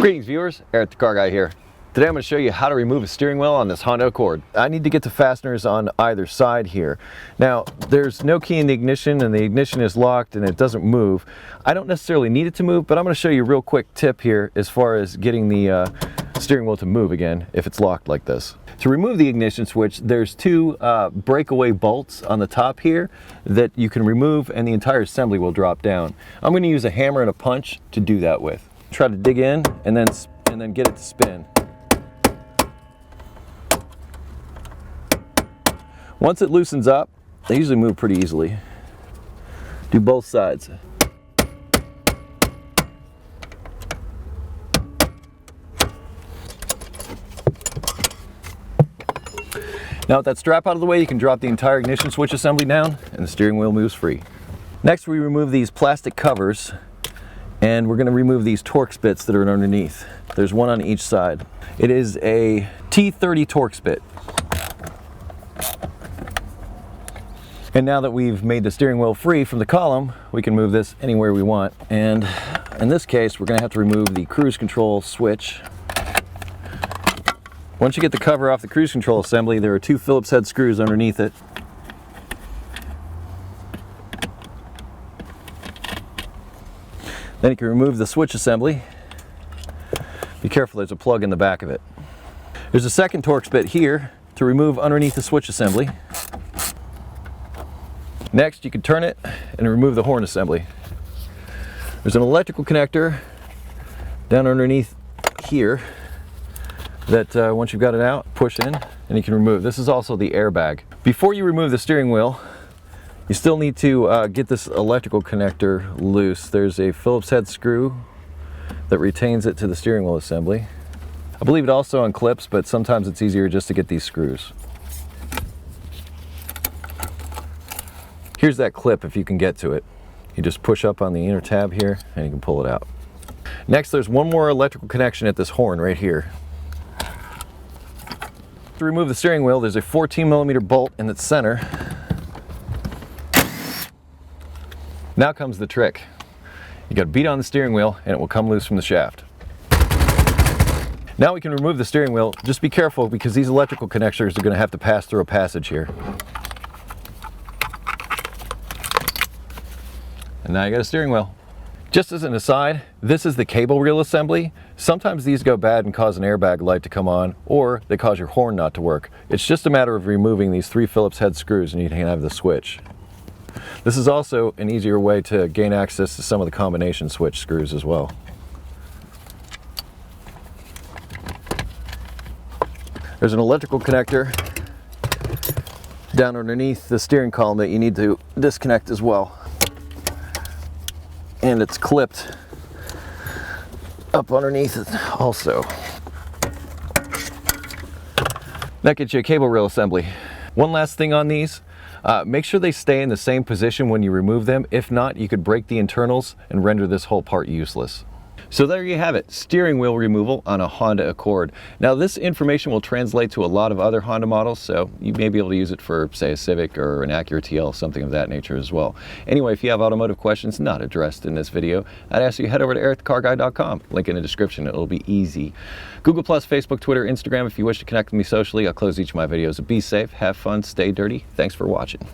Greetings viewers, EricTheCarGuy here. Today I'm going to show you how to remove a steering wheel on this Honda Accord. I need to get the fasteners on either side here. Now there's no key in the ignition and the ignition is locked and it doesn't move. I don't necessarily need it to move, but I'm going to show you a real quick tip here as far as getting the steering wheel to move again if it's locked like this. To remove the ignition switch, there's two breakaway bolts on the top here that you can remove and the entire assembly will drop down. I'm going to use a hammer and a punch to do that with. Try to dig in and then get it to spin. Once it loosens up, they usually move pretty easily. Do both sides. Now with that strap out of the way, you can drop the entire ignition switch assembly down and the steering wheel moves free. Next we remove these plastic covers and we're going to remove these Torx bits that are underneath. There's one on each side. It is a T30 Torx bit. And now that we've made the steering wheel free from the column, we can move this anywhere we want. And in this case, we're going to have to remove the cruise control switch. Once you get the cover off the cruise control assembly, there are two Phillips head screws underneath it. Then you can remove the switch assembly. Be careful, there's a plug in the back of it. There's a second Torx bit here to remove underneath the switch assembly. Next, you can turn it and remove the horn assembly. There's an electrical connector down underneath here that once you've got it out, push in and you can remove. This is also the airbag. Before you remove the steering wheel, you still need to get this electrical connector loose. There's a Phillips head screw that retains it to the steering wheel assembly. I believe it also unclips, but sometimes it's easier just to get these screws. Here's that clip if you can get to it. You just push up on the inner tab here and you can pull it out. Next, there's one more electrical connection at this horn right here. To remove the steering wheel, there's a 14mm bolt in its center. Now comes the trick. You got to beat on the steering wheel and it will come loose from the shaft. Now we can remove the steering wheel. Just be careful because these electrical connectors are going to have to pass through a passage here. And now you got a steering wheel. Just as an aside, this is the cable reel assembly. Sometimes these go bad and cause an airbag light to come on, or they cause your horn not to work. It's just a matter of removing these three Phillips head screws and you can have the switch. This is also an easier way to gain access to some of the combination switch screws as well. There's an electrical connector down underneath the steering column that you need to disconnect as well. And it's clipped up underneath it also. That gets you a cable reel assembly. One last thing on these, make sure they stay in the same position when you remove them. If not, you could break the internals and render this whole part useless. So there you have it, steering wheel removal on a Honda Accord. Now this information will translate to a lot of other Honda models, so you may be able to use it for, say, a Civic or an Acura TL, something of that nature as well. Anyway, if you have automotive questions not addressed in this video, I'd ask you to head over to EricTheCarGuy.com. Link in the description, it'll be easy. Google+, Facebook, Twitter, Instagram if you wish to connect with me socially. I'll close each of my videos. Be safe, have fun, stay dirty. Thanks for watching.